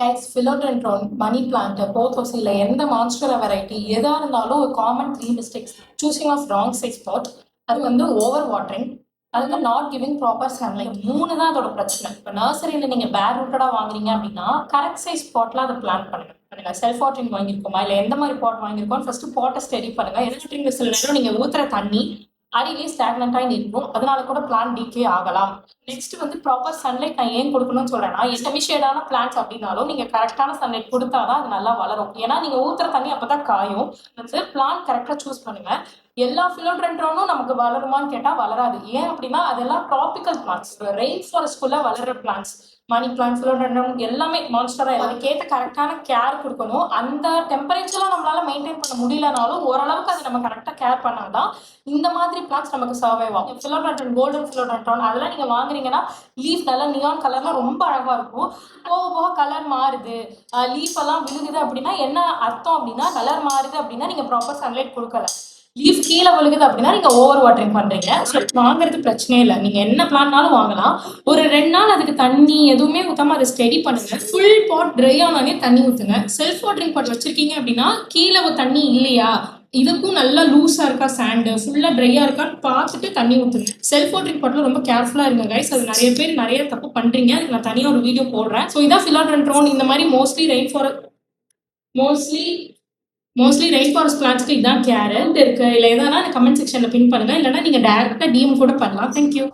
Guys philodendron, money plant, போத்தோஸில் எந்த monstera variety எதாக இருந்தாலும் ஒரு common 3 mistakes. Choosing of wrong size pot, அது வந்து ஓவர் வாட்டரிங், அது வந்து நாட் கிவிங் ப்ராப்பர் சன்லைட். 3 தான் அதோட பிரச்சனை. இப்போ நர்சரியில் நீங்கள் பேர் ரூட்டடாக வாங்குறீங்க அப்படின்னா கரெக்ட் சைஸ் பாட்டில் அதை பிளான் பண்ணுங்க. செல்ஃப் வாட்டரிங் வாங்கியிருக்கோமா இல்லை எந்த மாதிரி பாட் வாங்கியிருக்கோம் ஃபர்ஸ்ட் பாட்டை ஸ்டடி பண்ணுங்க. எலக்ட்ரிக் சில நேரம் நீங்கள் ஊற்றுற தண்ணி அடியிலே ஸ்டாக்னண்டாக இருக்கும், அதனால கூட பிளான் டீகே ஆகலாம். நெக்ஸ்ட் வந்து ப்ராப்பர் சன்லைட் நான் ஏன் கொடுக்கணும்னு சொல்றேன்னா, செமி ஷேடான பிளான்ஸ் அப்படின்னாலும் நீங்க கரெக்டான சன்லைட் கொடுத்தாதான் அது நல்லா வளரும். ஏன்னா நீங்க ஊத்துற தண்ணி அப்பதான் காயும். வந்து பிளான் கரெக்டா சூஸ் பண்ணுங்க. எல்லா philodendronனும் நமக்கு வளருமான்னு கேட்டா வளராது. ஏன் அப்படின்னா அதெல்லாம் ட்ராபிக்கல் பிளான்ஸ், ரெயின் ஃபாரஸ்ட்குள்ள வளர்ற பிளான்ஸ். மணி பிளான்ட், philodendron எல்லாமே மான்ஸ்டரா அதுக்கேற்ற கரெக்டான கேர் கொடுக்கணும். அந்த டெம்பரேச்சர்லாம் நம்மளால மெயின்டைன் பண்ண முடியலனாலும் ஓரளவுக்கு அதை நம்ம கரெக்டாக கேர் பண்ணாதான் இந்த மாதிரி பிளான்ஸ் நமக்கு சர்வைவ் ஆகும். philodendron, கோல்டன் philodendron அதெல்லாம் நீங்க வாங்குறீங்கன்னா லீஃப் நல்லா நியான் கலர்ல ரொம்ப அழகா இருக்கும். போக போக கலர் மாறுது, லீஃப் எல்லாம் விழுகுது அப்படின்னா என்ன அர்த்தம் அப்படின்னா கலர் மாறுது அப்படின்னா நீங்க ப்ராப்பர் சன்லைட் கொடுக்கல. லீஃப் கீழே விழுகுது அப்படின்னா நீங்க ஓவர் வாட்டரிங் பண்றீங்க. வாங்குறது பிரச்சனையே இல்லை, நீங்க என்ன பிளான்னாலும் வாங்கலாம். ஒரு 2 நாள் அதுக்கு தண்ணி எதுவுமே ஊத்தாம அதை ஸ்டடி பண்ணுங்க. ஃபுல் பாட் ட்ரை ஆனாலே தண்ணி ஊத்துங்க. செல்ஃப் வாட்டரிங் பாட் வச்சிருக்கீங்க அப்படின்னா கீழே தண்ணி இல்லையா, இதுக்கும் நல்லா லூஸா இருக்கா, சாண்டு ஃபுல்லா ட்ரையா இருக்கான்னு பார்த்துட்டு தண்ணி ஊத்துங்க. செல்ஃப் வாட்டரிங் பாட்ல ரொம்ப கேர்ஃபுல்லா இருங்க கைஸ். அது நிறைய பேர் நிறைய தப்பு பண்றீங்க. அதுக்கு நான் தனியாக ஒரு வீடியோ போடுறேன். ஸோ இதான் philodendron. இந்த மாதிரி மோஸ்ட்லி ரெயின் ஃபாரஸ்ட் பிளான்ஸ்க்கு இதான் கேர் இருக்கு. இல்லை எதனா கமெண்ட் செக்ஷன்ல பின் பண்ணுங்க, இல்லைன்னா நீங்க டைரக்டா டிஎம் கூட பண்ணலாம். தேங்க்யூ.